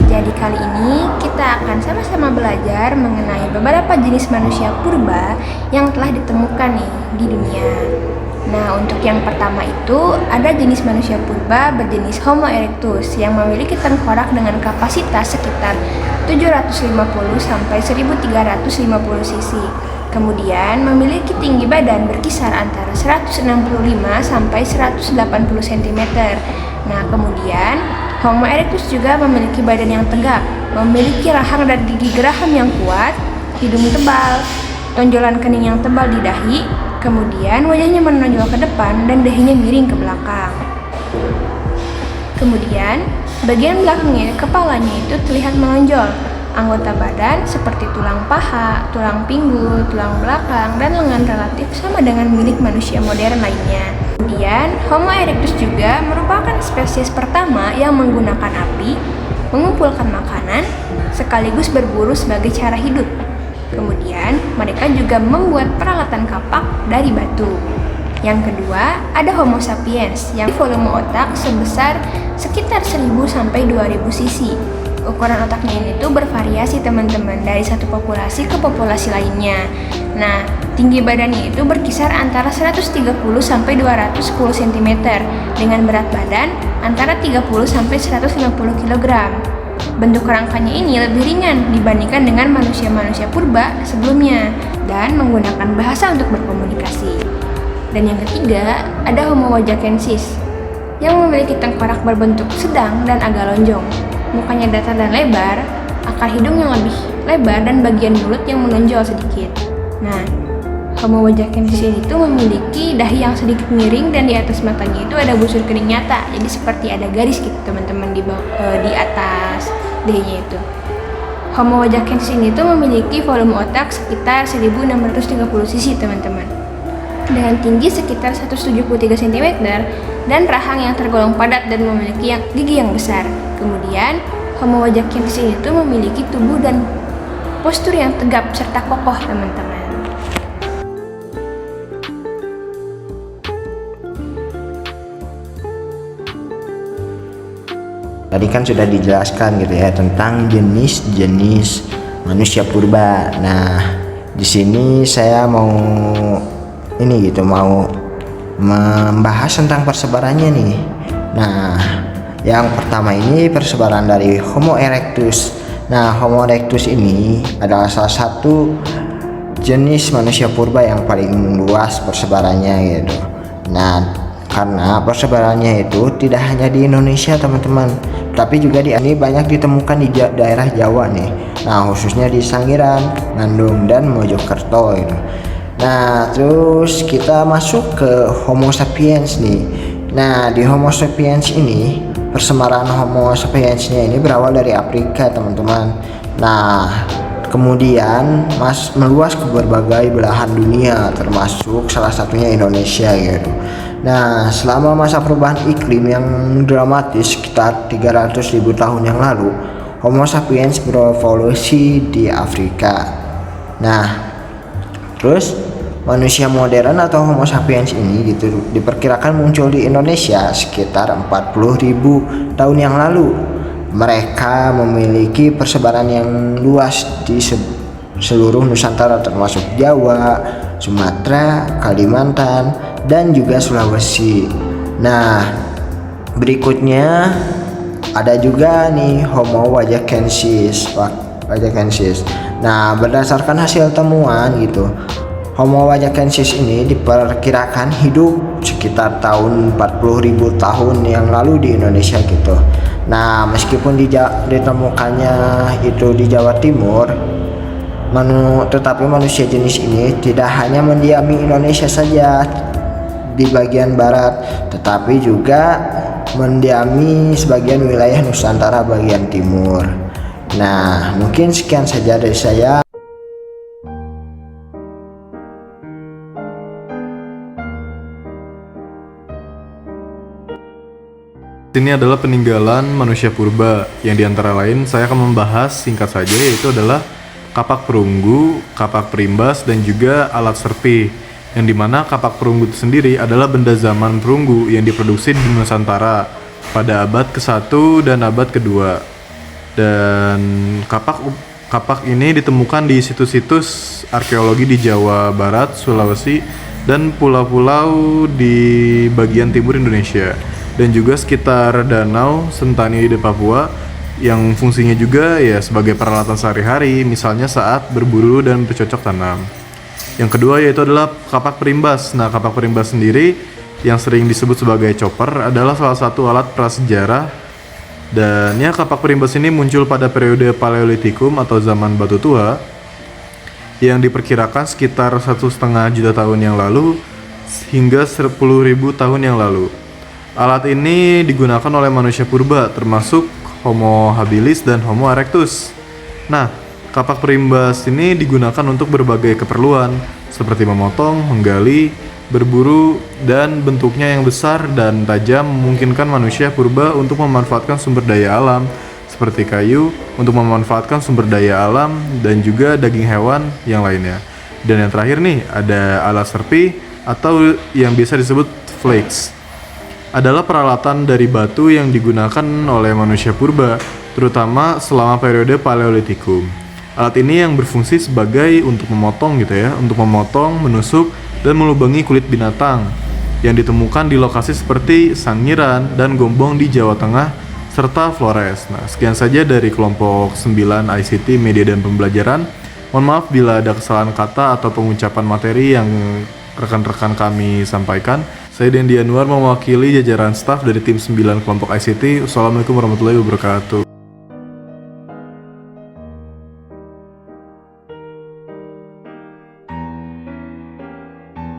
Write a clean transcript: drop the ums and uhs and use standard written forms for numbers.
Jadi kali ini kita akan sama-sama belajar mengenai beberapa jenis manusia purba yang telah ditemukan nih di dunia. Nah, untuk yang pertama itu ada jenis manusia purba berjenis Homo erectus yang memiliki tengkorak dengan kapasitas sekitar 750 sampai 1350 cc. Kemudian memiliki tinggi badan berkisar antara 165 sampai 180 cm. Nah, kemudian Homo erectus juga memiliki badan yang tegak, memiliki rahang dan gigi geraham yang kuat, hidung tebal, tonjolan kening yang tebal di dahi, kemudian wajahnya menonjol ke depan dan dahinya miring ke belakang. Kemudian, bagian belakangnya, kepalanya itu terlihat menonjol. Anggota badan seperti tulang paha, tulang pinggul, tulang belakang, dan lengan relatif sama dengan milik manusia modern lainnya. Kemudian, Homo erectus juga merupakan spesies pertama yang menggunakan api, mengumpulkan makanan, sekaligus berburu sebagai cara hidup. Kemudian, mereka juga membuat peralatan kapak dari batu. Yang kedua, ada Homo sapiens yang volume otak sebesar sekitar 1000 sampai 2000 cc. Ukuran otaknya ini tuh bervariasi teman-teman, dari satu populasi ke populasi lainnya. Nah, tinggi badannya itu berkisar antara 130 sampai 210 cm dengan berat badan antara 30 sampai 150 kg. Bentuk kerangkanya ini lebih ringan dibandingkan dengan manusia-manusia purba sebelumnya dan menggunakan bahasa untuk berkomunikasi. Dan yang ketiga, ada Homo wajakensis yang memiliki tengkorak berbentuk sedang dan agak lonjong. Mukanya datar dan lebar, akar hidung yang lebih lebar dan bagian mulut yang menonjol sedikit. Nah, Homo wajakensis ini tuh memiliki dahi yang sedikit miring dan di atas matanya itu ada busur kening nyata. Jadi seperti ada garis gitu teman-teman di atas dahinya itu. Homo wajakensis ini tuh memiliki volume otak sekitar 1630 cc teman-teman. Dengan tinggi sekitar 173 cm dan rahang yang tergolong padat dan memiliki gigi yang besar. Kemudian, Homo wajakensis ini tuh memiliki tubuh dan postur yang tegap serta kokoh teman-teman. Tadi kan sudah dijelaskan gitu ya tentang jenis-jenis manusia purba. Nah, di sini saya mau membahas tentang persebarannya nih. Nah, yang pertama ini persebaran dari Homo erectus. Nah, Homo erectus ini adalah salah satu jenis manusia purba yang paling luas persebarannya gitu. Nah, karena persebarannya itu tidak hanya di Indonesia teman-teman, tapi juga ini banyak ditemukan di daerah Jawa nih. Nah, khususnya di Sangiran, Bandung, dan Mojokerto gitu. Nah, terus kita masuk ke Homo sapiens nih. Nah, di Homo sapiens ini, persebaran Homo sapiensnya ini berawal dari Afrika teman-teman. Nah, kemudian meluas ke berbagai belahan dunia, termasuk salah satunya Indonesia gitu. Nah, selama masa perubahan iklim yang dramatis sekitar 300.000 tahun yang lalu, Homo sapiens berevolusi di Afrika. Nah, terus manusia modern atau Homo sapiens ini gitu diperkirakan muncul di Indonesia sekitar 40.000 tahun yang lalu. Mereka memiliki persebaran yang luas di seluruh Nusantara termasuk Jawa, Sumatera, Kalimantan, dan juga Sulawesi. Nah, berikutnya ada juga nih Homo wajakensis. Nah, berdasarkan hasil temuan gitu, Homo wajakensis ini diperkirakan hidup sekitar tahun 40.000 tahun yang lalu di Indonesia gitu. Nah, meskipun ditemukannya itu di Jawa Timur, Tetapi manusia jenis ini tidak hanya mendiami Indonesia saja di bagian barat, tetapi juga mendiami sebagian wilayah Nusantara bagian timur. Nah, mungkin sekian saja dari saya. Ini adalah peninggalan manusia purba yang diantara lain saya akan membahas singkat saja, yaitu adalah kapak perunggu, kapak perimbas, dan juga alat serpih. Yang dimana kapak perunggu itu sendiri adalah benda zaman perunggu yang diproduksi di Nusantara pada abad ke-1 dan abad ke-2. Dan kapak ini ditemukan di situs-situs arkeologi di Jawa Barat, Sulawesi, dan pulau-pulau di bagian timur Indonesia. Dan juga sekitar Danau Sentani di Papua yang fungsinya juga ya sebagai peralatan sehari-hari, misalnya saat berburu dan bercocok tanam. Yang kedua yaitu adalah kapak perimbas. Nah, kapak perimbas sendiri yang sering disebut sebagai chopper adalah salah satu alat prasejarah, dan ya kapak perimbas ini muncul pada periode Paleolitikum atau zaman batu tua yang diperkirakan sekitar 1,5 juta tahun yang lalu hingga 10.000 tahun yang lalu. Alat ini digunakan oleh manusia purba termasuk Homo habilis dan Homo erectus. Nah, kapak perimbas ini digunakan untuk berbagai keperluan seperti memotong, menggali, berburu, dan bentuknya yang besar dan tajam memungkinkan manusia purba untuk memanfaatkan sumber daya alam seperti kayu untuk memanfaatkan sumber daya alam dan juga daging hewan yang lainnya. Dan yang terakhir nih, ada alat serpih atau yang biasa disebut flakes. Adalah peralatan dari batu yang digunakan oleh manusia purba, terutama selama periode Paleolitikum. Alat ini yang berfungsi sebagai untuk memotong untuk memotong, menusuk, dan melubangi kulit binatang yang ditemukan di lokasi seperti Sangiran dan Gombong di Jawa Tengah, serta Flores. Nah, sekian saja dari kelompok 9 ICT Media dan Pembelajaran. Mohon maaf bila ada kesalahan kata atau pengucapan materi yang rekan-rekan kami sampaikan. Saya Dendi Anwar mewakili jajaran staf dari tim 9 kelompok ICT. Wassalamualaikum warahmatullahi wabarakatuh.